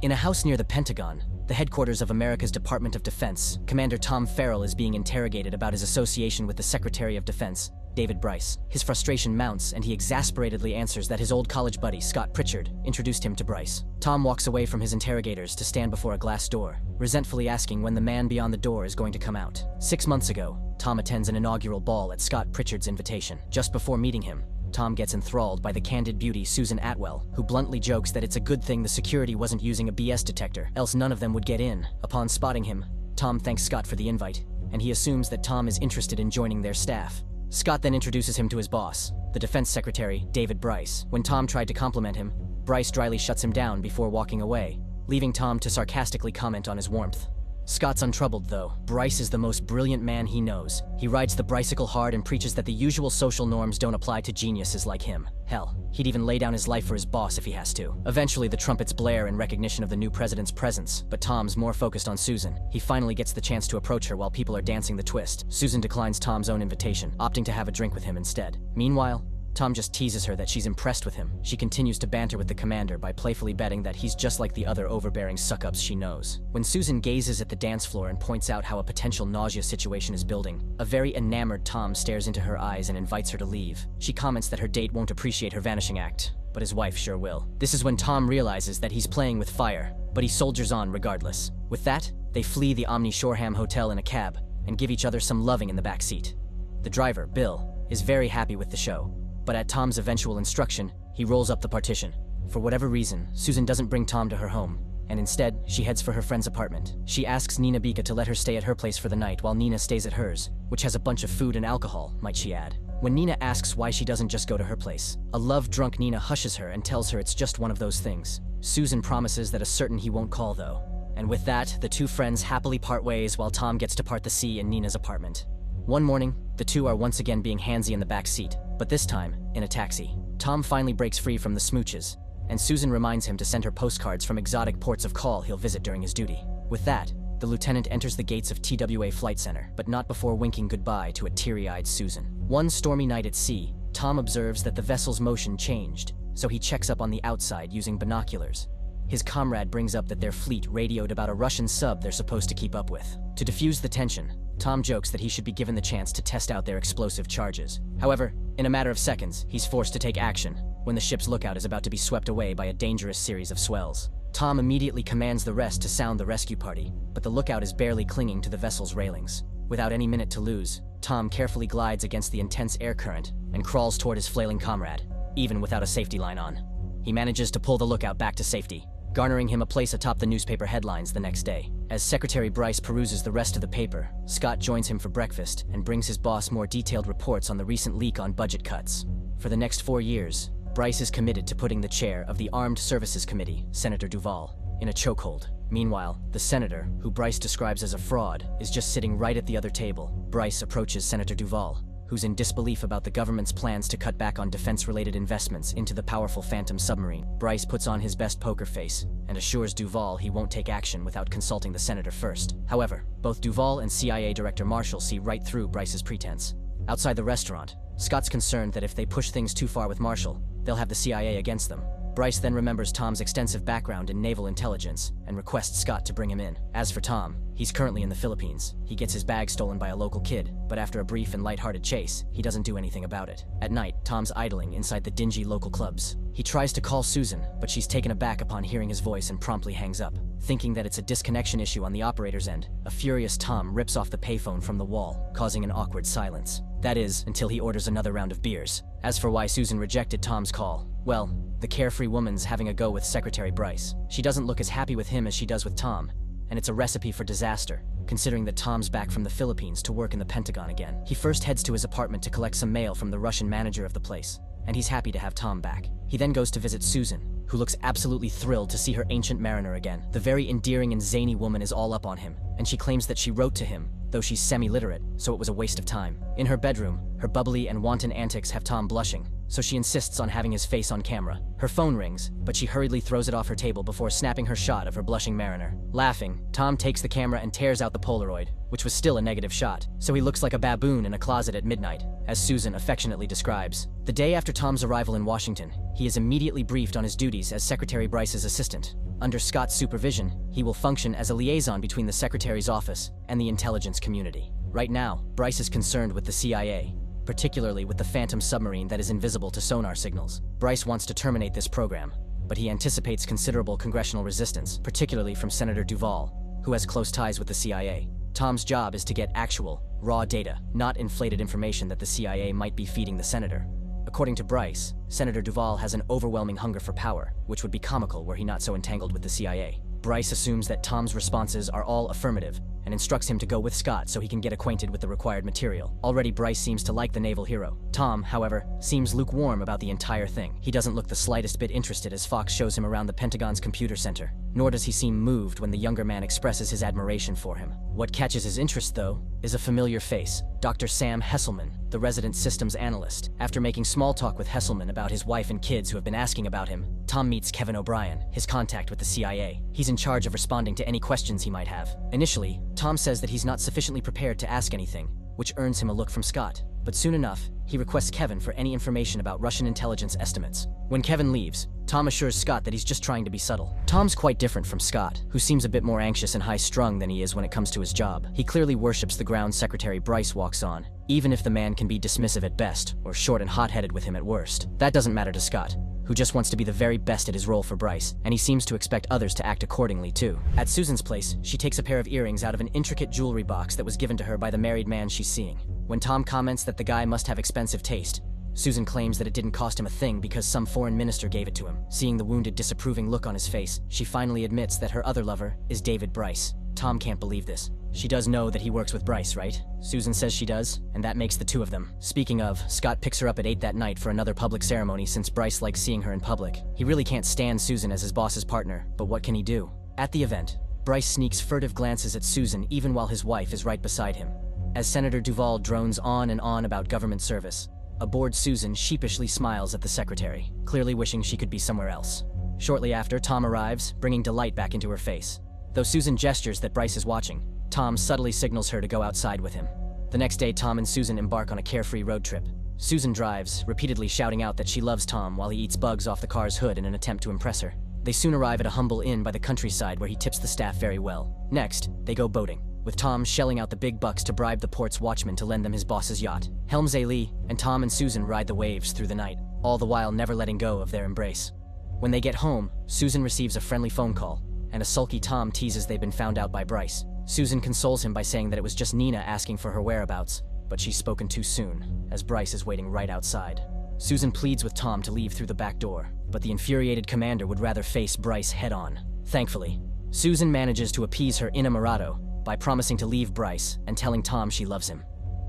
In a house near the Pentagon, the headquarters of America's Department of Defense, Commander Tom Farrell is being interrogated about his association with the Secretary of Defense, David Bryce. His frustration mounts, and he exasperatedly answers that his old college buddy, Scott Pritchard, introduced him to Bryce. Tom walks away from his interrogators to stand before a glass door, resentfully asking when the man beyond the door is going to come out. 6 months ago, Tom attends an inaugural ball at Scott Pritchard's invitation. Just before meeting him, Tom gets enthralled by the candid beauty Susan Atwell, who bluntly jokes that it's a good thing the security wasn't using a BS detector, else none of them would get in. Upon spotting him, Tom thanks Scott for the invite, and he assumes that Tom is interested in joining their staff. Scott then introduces him to his boss, the Defense Secretary, David Bryce. When Tom tried to compliment him, Bryce dryly shuts him down before walking away, leaving Tom to sarcastically comment on his warmth. Scott's untroubled, though. Bryce is the most brilliant man he knows. He rides the bicycle hard and preaches that the usual social norms don't apply to geniuses like him. Hell, he'd even lay down his life for his boss if he has to. Eventually, the trumpets blare in recognition of the new president's presence, but Tom's more focused on Susan. He finally gets the chance to approach her while people are dancing the twist. Susan declines Tom's own invitation, opting to have a drink with him instead. Meanwhile, Tom just teases her that she's impressed with him. She continues to banter with the commander by playfully betting that he's just like the other overbearing suck-ups she knows. When Susan gazes at the dance floor and points out how a potential nausea situation is building, a very enamored Tom stares into her eyes and invites her to leave. She comments that her date won't appreciate her vanishing act, but his wife sure will. This is when Tom realizes that he's playing with fire, but he soldiers on regardless. With that, they flee the Shoreham Hotel in a cab and give each other some loving in the back seat. The driver, Bill, is very happy with the show, but at Tom's eventual instruction, he rolls up the partition. For whatever reason, Susan doesn't bring Tom to her home, and instead, she heads for her friend's apartment. She asks Nina Bika to let her stay at her place for the night while Nina stays at hers, which has a bunch of food and alcohol, might she add. When Nina asks why she doesn't just go to her place, a love-drunk Nina hushes her and tells her it's just one of those things. Susan promises that a certain he won't call though. And with that, the two friends happily part ways while Tom gets to part the sea in Nina's apartment. One morning, the two are once again being handsy in the back seat, but this time, in a taxi. Tom finally breaks free from the smooches, and Susan reminds him to send her postcards from exotic ports of call he'll visit during his duty. With that, the lieutenant enters the gates of TWA Flight Center, but not before winking goodbye to a teary-eyed Susan. One stormy night at sea, Tom observes that the vessel's motion changed, so he checks up on the outside using binoculars. His comrade brings up that their fleet radioed about a Russian sub they're supposed to keep up with. To defuse the tension, Tom jokes that he should be given the chance to test out their explosive charges. However, in a matter of seconds, he's forced to take action when the ship's lookout is about to be swept away by a dangerous series of swells. Tom immediately commands the rest to sound the rescue party, but the lookout is barely clinging to the vessel's railings. Without any minute to lose, Tom carefully glides against the intense air current and crawls toward his flailing comrade, even without a safety line on. He manages to pull the lookout back to safety, garnering him a place atop the newspaper headlines the next day. As Secretary Bryce peruses the rest of the paper, Scott joins him for breakfast and brings his boss more detailed reports on the recent leak on budget cuts. For the next 4 years, Bryce is committed to putting the chair of the Armed Services Committee, Senator Duvall, in a chokehold. Meanwhile, the senator, who Bryce describes as a fraud, is just sitting right at the other table. Bryce approaches Senator Duvall, who's in disbelief about the government's plans to cut back on defense-related investments into the powerful Phantom submarine. Bryce puts on his best poker face and assures Duvall he won't take action without consulting the senator first. However, both Duvall and CIA Director Marshall see right through Bryce's pretense. Outside the restaurant, Scott's concerned that if they push things too far with Marshall, they'll have the CIA against them. Bryce then remembers Tom's extensive background in naval intelligence and requests Scott to bring him in. As for Tom, he's currently in the Philippines. He gets his bag stolen by a local kid, but after a brief and lighthearted chase, he doesn't do anything about it. At night, Tom's idling inside the dingy local clubs. He tries to call Susan, but she's taken aback upon hearing his voice and promptly hangs up. Thinking that it's a disconnection issue on the operator's end, a furious Tom rips off the payphone from the wall, causing an awkward silence. That is, until he orders another round of beers. As for why Susan rejected Tom's call, well, the carefree woman's having a go with Secretary Bryce. She doesn't look as happy with him as she does with Tom, and it's a recipe for disaster, considering that Tom's back from the Philippines to work in the Pentagon again. He first heads to his apartment to collect some mail from the Russian manager of the place, and he's happy to have Tom back. He then goes to visit Susan, who looks absolutely thrilled to see her ancient mariner again. The very endearing and zany woman is all up on him, and she claims that she wrote to him, though she's semi-literate, so it was a waste of time. In her bedroom, her bubbly and wanton antics have Tom blushing, so she insists on having his face on camera. Her phone rings, but she hurriedly throws it off her table before snapping her shot of her blushing mariner. Laughing, Tom takes the camera and tears out the Polaroid, which was still a negative shot, so he looks like a baboon in a closet at midnight, as Susan affectionately describes. The day after Tom's arrival in Washington, he is immediately briefed on his duties as Secretary Bryce's assistant. Under Scott's supervision, he will function as a liaison between the Secretary's office and the intelligence community. Right now, Bryce is concerned with the CIA, particularly with the Phantom submarine that is invisible to sonar signals. Bryce wants to terminate this program, but he anticipates considerable congressional resistance, particularly from Senator Duvall, who has close ties with the CIA. Tom's job is to get actual, raw data, not inflated information that the CIA might be feeding the senator. According to Bryce, Senator Duvall has an overwhelming hunger for power, which would be comical were he not so entangled with the CIA. Bryce assumes that Tom's responses are all affirmative and instructs him to go with Scott so he can get acquainted with the required material. Already Bryce seems to like the naval hero. Tom, however, seems lukewarm about the entire thing. He doesn't look the slightest bit interested as Fox shows him around the Pentagon's computer center, nor does he seem moved when the younger man expresses his admiration for him. What catches his interest, though, is a familiar face, Dr. Sam Hesselman, the resident systems analyst. After making small talk with Hesselman about his wife and kids who have been asking about him, Tom meets Kevin O'Brien, his contact with the CIA. He's in charge of responding to any questions he might have. Initially, Tom says that he's not sufficiently prepared to ask anything, which earns him a look from Scott. But soon enough, he requests Kevin for any information about Russian intelligence estimates. When Kevin leaves, Tom assures Scott that he's just trying to be subtle. Tom's quite different from Scott, who seems a bit more anxious and high-strung than he is when it comes to his job. He clearly worships the ground secretary Bryce walks on, even if the man can be dismissive at best, or short and hot-headed with him at worst. That doesn't matter to Scott, who just wants to be the very best at his role for Bryce, and he seems to expect others to act accordingly too. At Susan's place, she takes a pair of earrings out of an intricate jewelry box that was given to her by the married man she's seeing. When Tom comments that the guy must have expensive taste, Susan claims that it didn't cost him a thing because some foreign minister gave it to him. Seeing the wounded, disapproving look on his face, she finally admits that her other lover is David Bryce. Tom can't believe this. She does know that he works with Bryce, right? Susan says she does, and that makes the two of them. Speaking of, Scott picks her up at 8 that night for another public ceremony since Bryce likes seeing her in public. He really can't stand Susan as his boss's partner, but what can he do? At the event, Bryce sneaks furtive glances at Susan even while his wife is right beside him. As Senator Duvall drones on and on about government service, aboard Susan sheepishly smiles at the secretary, clearly wishing she could be somewhere else. Shortly after, Tom arrives, bringing delight back into her face. Though Susan gestures that Bryce is watching, Tom subtly signals her to go outside with him. The next day, Tom and Susan embark on a carefree road trip. Susan drives, repeatedly shouting out that she loves Tom while he eats bugs off the car's hood in an attempt to impress her. They soon arrive at a humble inn by the countryside where he tips the staff very well. Next, they go boating, with Tom shelling out the big bucks to bribe the port's watchman to lend them his boss's yacht. Helms A. Lee and Tom and Susan ride the waves through the night, all the while never letting go of their embrace. When they get home, Susan receives a friendly phone call, and a sulky Tom teases they've been found out by Bryce. Susan consoles him by saying that it was just Nina asking for her whereabouts, but she's spoken too soon, as Bryce is waiting right outside. Susan pleads with Tom to leave through the back door, but the infuriated commander would rather face Bryce head-on. Thankfully, Susan manages to appease her inamorado by promising to leave Bryce and telling Tom she loves him.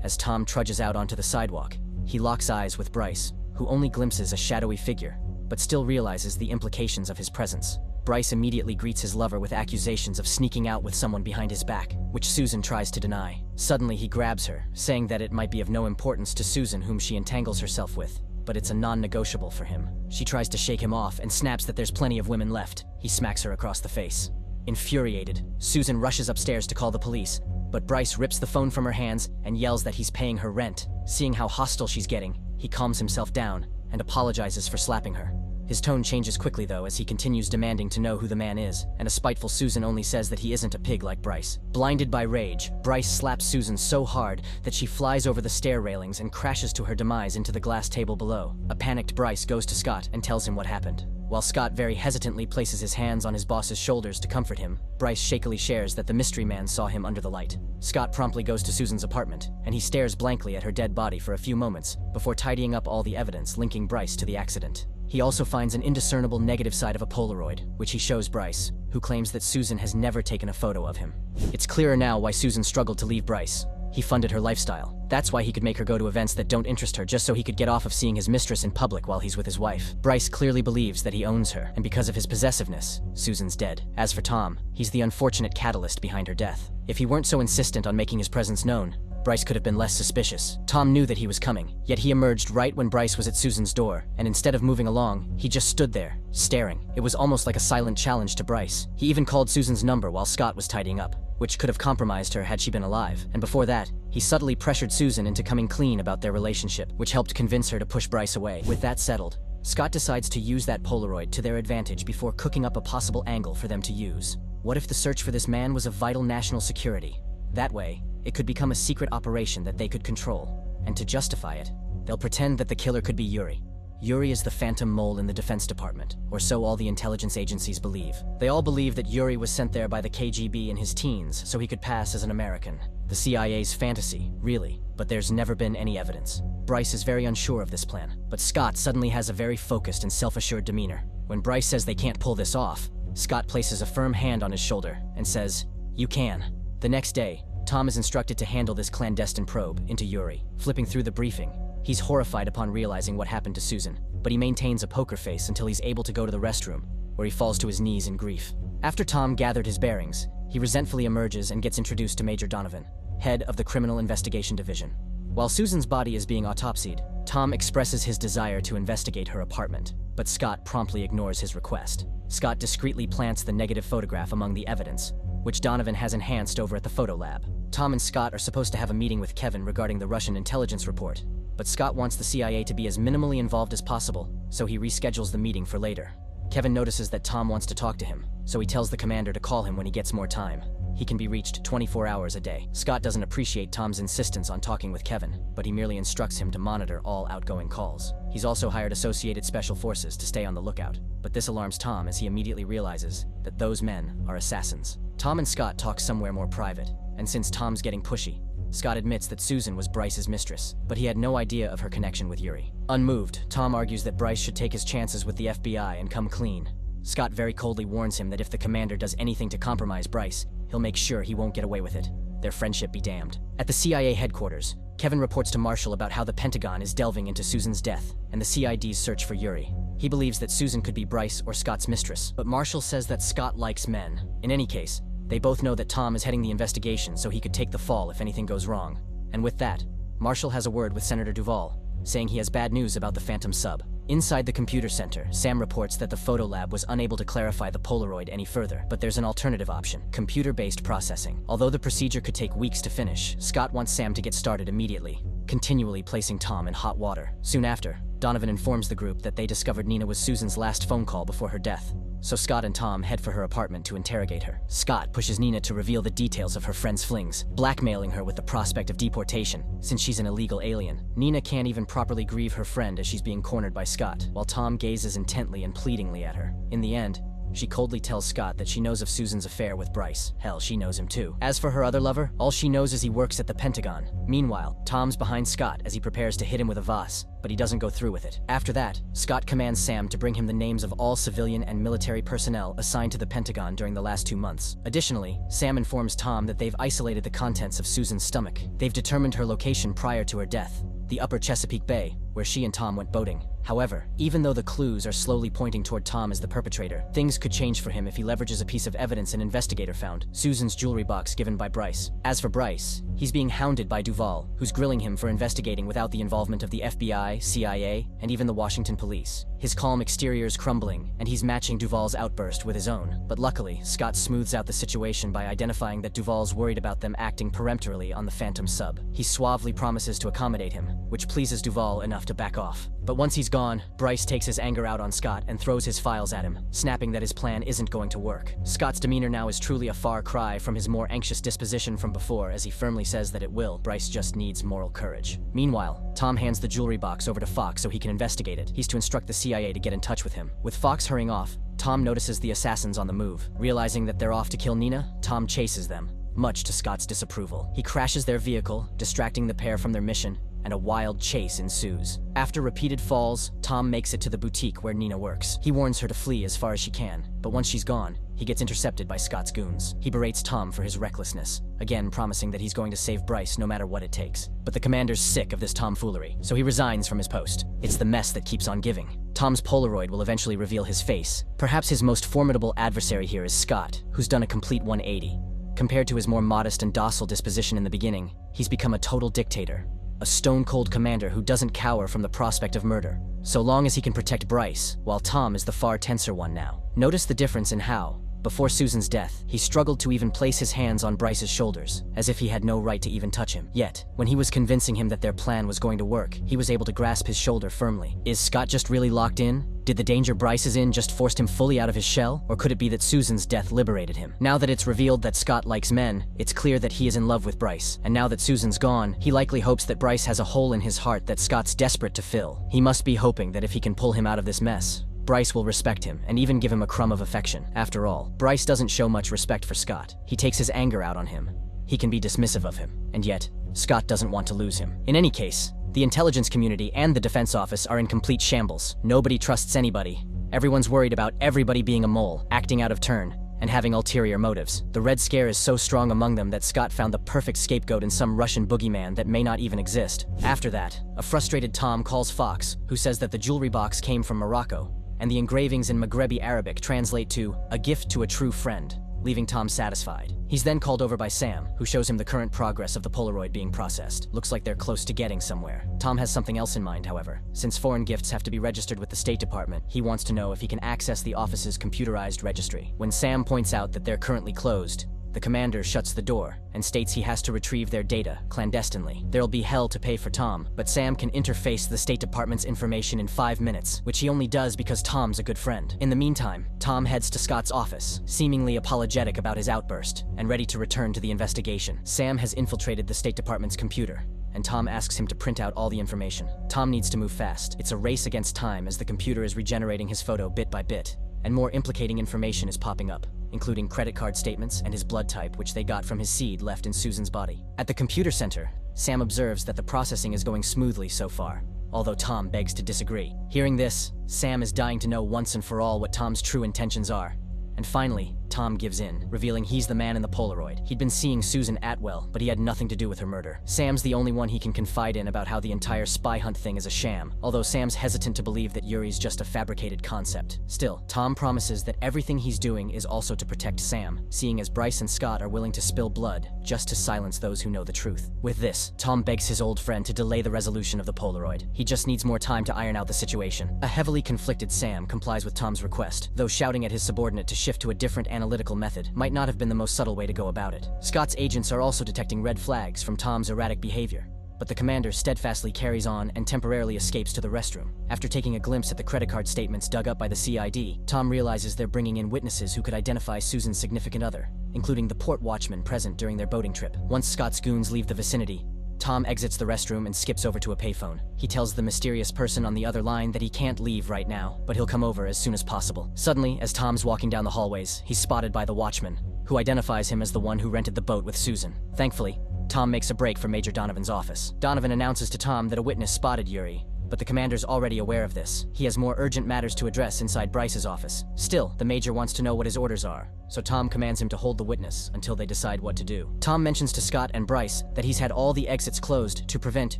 As Tom trudges out onto the sidewalk, he locks eyes with Bryce, who only glimpses a shadowy figure, but still realizes the implications of his presence. Bryce immediately greets his lover with accusations of sneaking out with someone behind his back, which Susan tries to deny. Suddenly he grabs her, saying that it might be of no importance to Susan whom she entangles herself with, but it's a non-negotiable for him. She tries to shake him off and snaps that there's plenty of women left. He smacks her across the face. Infuriated, Susan rushes upstairs to call the police, but Bryce rips the phone from her hands and yells that he's paying her rent. Seeing how hostile she's getting, he calms himself down and apologizes for slapping her. His tone changes quickly though as he continues demanding to know who the man is, and a spiteful Susan only says that he isn't a pig like Bryce. Blinded by rage, Bryce slaps Susan so hard that she flies over the stair railings and crashes to her demise into the glass table below. A panicked Bryce goes to Scott and tells him what happened. While Scott very hesitantly places his hands on his boss's shoulders to comfort him, Bryce shakily shares that the mystery man saw him under the light. Scott promptly goes to Susan's apartment, and he stares blankly at her dead body for a few moments before tidying up all the evidence linking Bryce to the accident. He also finds an indiscernible negative side of a Polaroid, which he shows Bryce, who claims that Susan has never taken a photo of him. It's clearer now why Susan struggled to leave Bryce. He funded her lifestyle. That's why he could make her go to events that don't interest her just so he could get off of seeing his mistress in public while he's with his wife. Bryce clearly believes that he owns her, and because of his possessiveness, Susan's dead. As for Tom, he's the unfortunate catalyst behind her death. If he weren't so insistent on making his presence known, Bryce could have been less suspicious. Tom knew that he was coming, yet he emerged right when Bryce was at Susan's door, and instead of moving along, he just stood there, staring. It was almost like a silent challenge to Bryce. He even called Susan's number while Scott was tidying up, which could have compromised her had she been alive. And before that, he subtly pressured Susan into coming clean about their relationship, which helped convince her to push Bryce away. With that settled, Scott decides to use that Polaroid to their advantage before cooking up a possible angle for them to use. What if the search for this man was of vital national security? That way, it could become a secret operation that they could control. And to justify it, they'll pretend that the killer could be Yuri. Yuri is the phantom mole in the Defense Department, or so all the intelligence agencies believe. They all believe that Yuri was sent there by the KGB in his teens so he could pass as an American. The CIA's fantasy, really, but there's never been any evidence. Bryce is very unsure of this plan, but Scott suddenly has a very focused and self-assured demeanor. When Bryce says they can't pull this off, Scott places a firm hand on his shoulder and says, "You can." The next day, Tom is instructed to handle this clandestine probe into Yuri. Flipping through the briefing, he's horrified upon realizing what happened to Susan, but he maintains a poker face until he's able to go to the restroom, where he falls to his knees in grief. After Tom gathered his bearings, he resentfully emerges and gets introduced to Major Donovan, head of the Criminal Investigation Division. While Susan's body is being autopsied, Tom expresses his desire to investigate her apartment, but Scott promptly ignores his request. Scott discreetly plants the negative photograph among the evidence, which Donovan has enhanced over at the photo lab. Tom and Scott are supposed to have a meeting with Kevin regarding the Russian intelligence report, but Scott wants the CIA to be as minimally involved as possible, so he reschedules the meeting for later. Kevin notices that Tom wants to talk to him, so he tells the commander to call him when he gets more time. He can be reached 24 hours a day. Scott doesn't appreciate Tom's insistence on talking with Kevin, but he merely instructs him to monitor all outgoing calls. He's also hired Associated Special Forces to stay on the lookout, but this alarms Tom as he immediately realizes that those men are assassins. Tom and Scott talk somewhere more private, and since Tom's getting pushy, Scott admits that Susan was Bryce's mistress, but he had no idea of her connection with Yuri. Unmoved, Tom argues that Bryce should take his chances with the FBI and come clean. Scott very coldly warns him that if the commander does anything to compromise Bryce, he'll make sure he won't get away with it. Their friendship be damned. At the CIA headquarters, Kevin reports to Marshall about how the Pentagon is delving into Susan's death and the CID's search for Yuri. He believes that Susan could be Bryce or Scott's mistress, but Marshall says that Scott likes men. In any case, they both know that Tom is heading the investigation so he could take the fall if anything goes wrong. And with that, Marshall has a word with Senator Duvall, saying he has bad news about the Phantom sub. Inside the computer center, Sam reports that the photo lab was unable to clarify the Polaroid any further, but there's an alternative option: computer-based processing. Although the procedure could take weeks to finish, Scott wants Sam to get started immediately, continually placing Tom in hot water. Soon after, Donovan informs the group that they discovered Nina was Susan's last phone call before her death. So Scott and Tom head for her apartment to interrogate her. Scott pushes Nina to reveal the details of her friend's flings, blackmailing her with the prospect of deportation, since she's an illegal alien. Nina can't even properly grieve her friend as she's being cornered by Scott, while Tom gazes intently and pleadingly at her. In the end, she coldly tells Scott that she knows of Susan's affair with Bryce. Hell, she knows him too. As for her other lover, all she knows is he works at the Pentagon. Meanwhile, Tom's behind Scott as he prepares to hit him with a vase, but he doesn't go through with it. After that, Scott commands Sam to bring him the names of all civilian and military personnel assigned to the Pentagon during the last 2 months. Additionally, Sam informs Tom that they've isolated the contents of Susan's stomach. They've determined her location prior to her death, the upper Chesapeake Bay, where she and Tom went boating. However, even though the clues are slowly pointing toward Tom as the perpetrator, things could change for him if he leverages a piece of evidence an investigator found: Susan's jewelry box given by Bryce. As for Bryce, he's being hounded by Duvall, who's grilling him for investigating without the involvement of the FBI, CIA, and even the Washington police. His calm exterior is crumbling, and he's matching Duvall's outburst with his own. But luckily, Scott smooths out the situation by identifying that Duvall's worried about them acting peremptorily on the Phantom sub. He suavely promises to accommodate him, which pleases Duvall enough to back off. But once he's gone, Bryce takes his anger out on Scott and throws his files at him, snapping that his plan isn't going to work. Scott's demeanor now is truly a far cry from his more anxious disposition from before, as he firmly says that it will. Bryce just needs moral courage. Meanwhile, Tom hands the jewelry box over to Fox so he can investigate it. He's to instruct the CIA to get in touch with him. With Fox hurrying off, Tom notices the assassins on the move. Realizing that they're off to kill Nina, Tom chases them, much to Scott's disapproval. He crashes their vehicle, distracting the pair from their mission, and a wild chase ensues. After repeated falls, Tom makes it to the boutique where Nina works. He warns her to flee as far as she can, but once she's gone, he gets intercepted by Scott's goons. He berates Tom for his recklessness, again promising that he's going to save Bryce no matter what it takes. But the commander's sick of this tomfoolery, so he resigns from his post. It's the mess that keeps on giving. Tom's Polaroid will eventually reveal his face. Perhaps his most formidable adversary here is Scott, who's done a complete 180. Compared to his more modest and docile disposition in the beginning, he's become a total dictator. A stone-cold commander who doesn't cower from the prospect of murder, so long as he can protect Bryce, while Tom is the far tenser one now. Notice the difference in how, Before Susan's death, he struggled to even place his hands on Bryce's shoulders, as if he had no right to even touch him. Yet, when he was convincing him that their plan was going to work, he was able to grasp his shoulder firmly. Is Scott just really locked in? Did the danger Bryce is in just force him fully out of his shell? Or could it be that Susan's death liberated him? Now that it's revealed that Scott likes men, it's clear that he is in love with Bryce. And now that Susan's gone, he likely hopes that Bryce has a hole in his heart that Scott's desperate to fill. He must be hoping that if he can pull him out of this mess, Bryce will respect him and even give him a crumb of affection. After all, Bryce doesn't show much respect for Scott. He takes his anger out on him. He can be dismissive of him. And yet, Scott doesn't want to lose him. In any case, the intelligence community and the defense office are in complete shambles. Nobody trusts anybody. Everyone's worried about everybody being a mole, acting out of turn, and having ulterior motives. The Red Scare is so strong among them that Scott found the perfect scapegoat in some Russian boogeyman that may not even exist. After that, a frustrated Tom calls Fox, who says that the jewelry box came from Morocco, and the engravings in Maghrebi Arabic translate to "a gift to a true friend," leaving Tom satisfied. He's then called over by Sam, who shows him the current progress of the Polaroid being processed. Looks like they're close to getting somewhere. Tom has something else in mind, however. Since foreign gifts have to be registered with the State Department, he wants to know if he can access the office's computerized registry. When Sam points out that they're currently closed, the commander shuts the door and states he has to retrieve their data clandestinely. There'll be hell to pay for Tom, but Sam can interface the State Department's information in 5 minutes, which he only does because Tom's a good friend. In the meantime, Tom heads to Scott's office, seemingly apologetic about his outburst and ready to return to the investigation. Sam has infiltrated the State Department's computer, and Tom asks him to print out all the information. Tom needs to move fast. It's a race against time as the computer is regenerating his photo bit by bit, and more implicating information is popping up, including credit card statements and his blood type, which they got from his seed left in Susan's body. At the computer center, Sam observes that the processing is going smoothly so far, although Tom begs to disagree. Hearing this, Sam is dying to know once and for all what Tom's true intentions are. And finally, Tom gives in, revealing he's the man in the Polaroid. He'd been seeing Susan Atwell, but he had nothing to do with her murder. Sam's the only one he can confide in about how the entire spy hunt thing is a sham, although Sam's hesitant to believe that Yuri's just a fabricated concept. Still, Tom promises that everything he's doing is also to protect Sam, seeing as Bryce and Scott are willing to spill blood just to silence those who know the truth. With this, Tom begs his old friend to delay the resolution of the Polaroid. He just needs more time to iron out the situation. A heavily conflicted Sam complies with Tom's request, though shouting at his subordinate to shift to a different analytical method might not have been the most subtle way to go about it. Scott's agents are also detecting red flags from Tom's erratic behavior, but the commander steadfastly carries on and temporarily escapes to the restroom. After taking a glimpse at the credit card statements dug up by the CID, Tom realizes they're bringing in witnesses who could identify Susan's significant other, including the port watchman present during their boating trip. Once Scott's goons leave the vicinity, Tom exits the restroom and skips over to a payphone. He tells the mysterious person on the other line that he can't leave right now, but he'll come over as soon as possible. Suddenly, as Tom's walking down the hallways, he's spotted by the watchman, who identifies him as the one who rented the boat with Susan. Thankfully, Tom makes a break for Major Donovan's office. Donovan announces to Tom that a witness spotted Yuri, but the commander's already aware of this. He has more urgent matters to address inside Bryce's office. Still, the major wants to know what his orders are, so Tom commands him to hold the witness until they decide what to do. Tom mentions to Scott and Bryce that he's had all the exits closed to prevent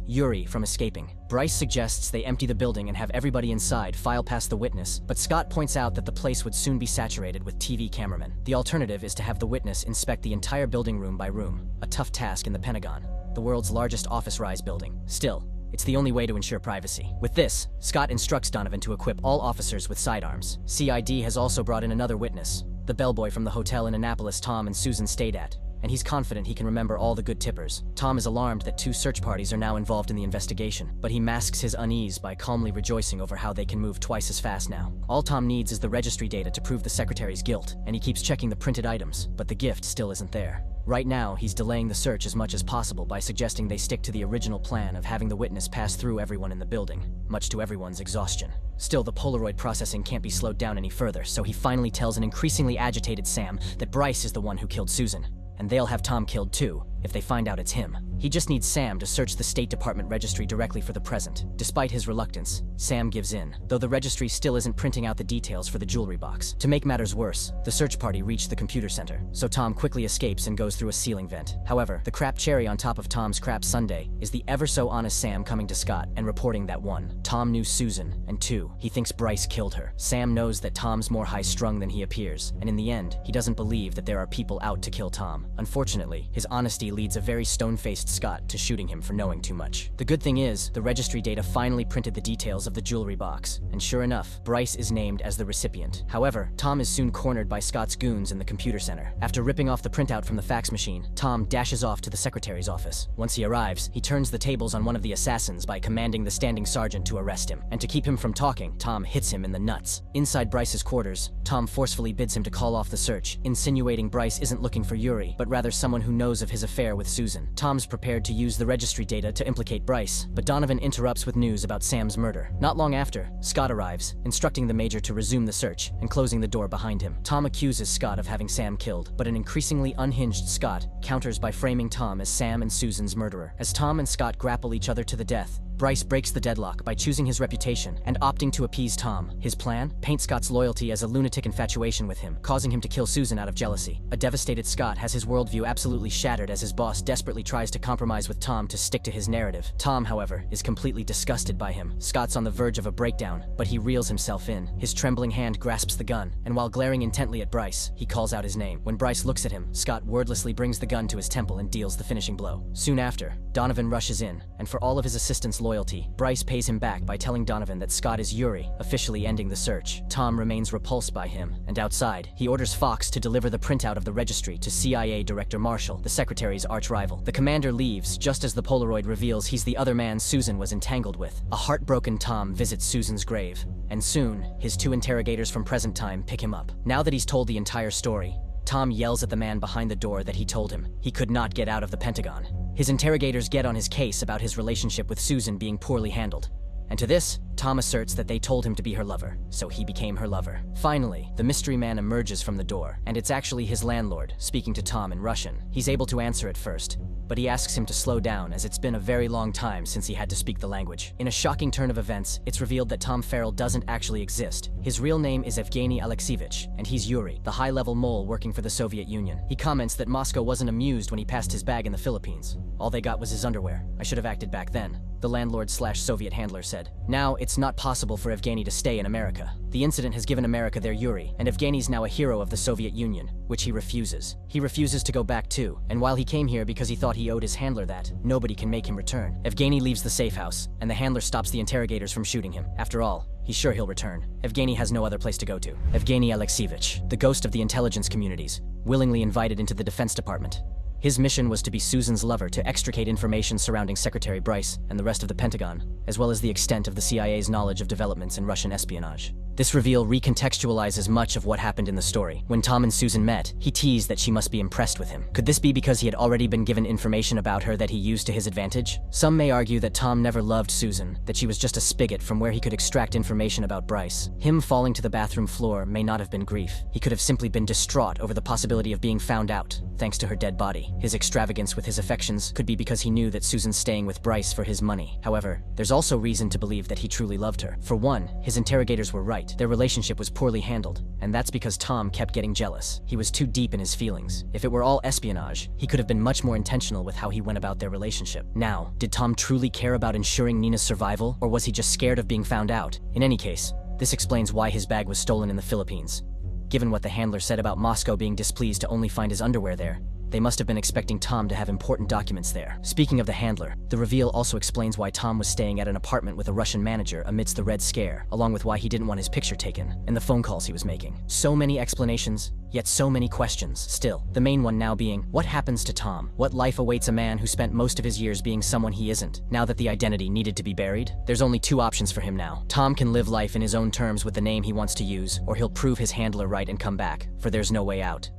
Yuri from escaping. Bryce suggests they empty the building and have everybody inside file past the witness, but Scott points out that the place would soon be saturated with TV cameramen. The alternative is to have the witness inspect the entire building room by room, a tough task in the Pentagon, the world's largest office-rise building. Still, it's the only way to ensure privacy. With this, Scott instructs Donovan to equip all officers with sidearms. CID has also brought in another witness, the bellboy from the hotel in Annapolis Tom and Susan stayed at, and he's confident he can remember all the good tippers. Tom is alarmed that 2 search parties are now involved in the investigation, but he masks his unease by calmly rejoicing over how they can move twice as fast now. All Tom needs is the registry data to prove the secretary's guilt, and he keeps checking the printed items, but the gift still isn't there. Right now, he's delaying the search as much as possible by suggesting they stick to the original plan of having the witness pass through everyone in the building, much to everyone's exhaustion. Still, the Polaroid processing can't be slowed down any further, so he finally tells an increasingly agitated Sam that Bryce is the one who killed Susan, and they'll have Tom killed too, if they find out it's him. He just needs Sam to search the State Department registry directly for the present. Despite his reluctance, Sam gives in, though the registry still isn't printing out the details for the jewelry box. To make matters worse, the search party reached the computer center, so Tom quickly escapes and goes through a ceiling vent. However, the crap cherry on top of Tom's crap sundae is the ever-so-honest Sam coming to Scott and reporting that 1. Tom knew Susan, and 2. He thinks Bryce killed her. Sam knows that Tom's more high-strung than he appears, and in the end, he doesn't believe that there are people out to kill Tom. Unfortunately, his honesty leads a very stone-faced Scott to shooting him for knowing too much. The good thing is, the registry data finally printed the details of the jewelry box, and sure enough, Bryce is named as the recipient. However, Tom is soon cornered by Scott's goons in the computer center. After ripping off the printout from the fax machine, Tom dashes off to the secretary's office. Once he arrives, he turns the tables on one of the assassins by commanding the standing sergeant to arrest him. And to keep him from talking, Tom hits him in the nuts. Inside Bryce's quarters, Tom forcefully bids him to call off the search, insinuating Bryce isn't looking for Yuri, but rather someone who knows of his affair with Susan. Tom's prepared to use the registry data to implicate Bryce, but Donovan interrupts with news about Sam's murder. Not long after, Scott arrives, instructing the major to resume the search and closing the door behind him. Tom accuses Scott of having Sam killed, but an increasingly unhinged Scott counters by framing Tom as Sam and Susan's murderer. As Tom and Scott grapple each other to the death, Bryce breaks the deadlock by choosing his reputation and opting to appease Tom. His plan? Paint Scott's loyalty as a lunatic infatuation with him, causing him to kill Susan out of jealousy. A devastated Scott has his worldview absolutely shattered as his boss desperately tries to compromise with Tom to stick to his narrative. Tom, however, is completely disgusted by him. Scott's on the verge of a breakdown, but he reels himself in. His trembling hand grasps the gun, and while glaring intently at Bryce, he calls out his name. When Bryce looks at him, Scott wordlessly brings the gun to his temple and deals the finishing blow. Soon after, Donovan rushes in, and for all of his assistant's loyalty, Bryce pays him back by telling Donovan that Scott is Yuri, officially ending the search. Tom remains repulsed by him, and outside, he orders Fox to deliver the printout of the registry to CIA Director Marshall, the secretary's arch-rival. The commander leaves just as the Polaroid reveals he's the other man Susan was entangled with. A heartbroken Tom visits Susan's grave, and soon, his two interrogators from present time pick him up. Now that he's told the entire story, Tom yells at the man behind the door that he told him he could not get out of the Pentagon. His interrogators get on his case about his relationship with Susan being poorly handled. And to this, Tom asserts that they told him to be her lover, so he became her lover. Finally, the mystery man emerges from the door, and it's actually his landlord, speaking to Tom in Russian. He's able to answer at first, but he asks him to slow down as it's been a very long time since he had to speak the language. In a shocking turn of events, it's revealed that Tom Farrell doesn't actually exist. His real name is Evgeny Alexievich, and he's Yuri, the high-level mole working for the Soviet Union. He comments that Moscow wasn't amused when he passed his bag in the Philippines. All they got was his underwear. I should have acted back then, the landlord/Soviet handler said. Now, it's not possible for Evgeny to stay in America. The incident has given America their Yuri, and Evgeny's now a hero of the Soviet Union, which he refuses. He refuses to go back too, and while he came here because he thought he owed his handler that, nobody can make him return. Evgeny leaves the safe house, and the handler stops the interrogators from shooting him. After all, he's sure he'll return. Evgeny has no other place to go to. Evgeny Alexievich, the ghost of the intelligence communities, willingly invited into the Defense Department. His mission was to be Susan's lover to extricate information surrounding Secretary Bryce and the rest of the Pentagon, as well as the extent of the CIA's knowledge of developments in Russian espionage. This reveal recontextualizes much of what happened in the story. When Tom and Susan met, he teased that she must be impressed with him. Could this be because he had already been given information about her that he used to his advantage? Some may argue that Tom never loved Susan, that she was just a spigot from where he could extract information about Bryce. Him falling to the bathroom floor may not have been grief. He could have simply been distraught over the possibility of being found out, thanks to her dead body. His extravagance with his affections could be because he knew that Susan's staying with Bryce for his money. However, there's also reason to believe that he truly loved her. For one, his interrogators were right. Their relationship was poorly handled, and that's because Tom kept getting jealous. He was too deep in his feelings. If it were all espionage, he could have been much more intentional with how he went about their relationship. Now, did Tom truly care about ensuring Nina's survival, or was he just scared of being found out? In any case, this explains why his bag was stolen in the Philippines. Given what the handler said about Moscow being displeased to only find his underwear there, they must have been expecting Tom to have important documents there. Speaking of the handler, the reveal also explains why Tom was staying at an apartment with a Russian manager amidst the Red Scare, along with why he didn't want his picture taken, and the phone calls he was making. So many explanations, yet so many questions. Still, the main one now being, what happens to Tom? What life awaits a man who spent most of his years being someone he isn't? Now that the identity needed to be buried, there's only two options for him now. Tom can live life in his own terms with the name he wants to use, or he'll prove his handler right and come back, for there's no way out.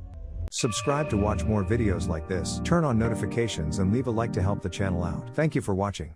Subscribe to watch more videos like this, turn on notifications and leave a like to help the channel out. Thank you for watching.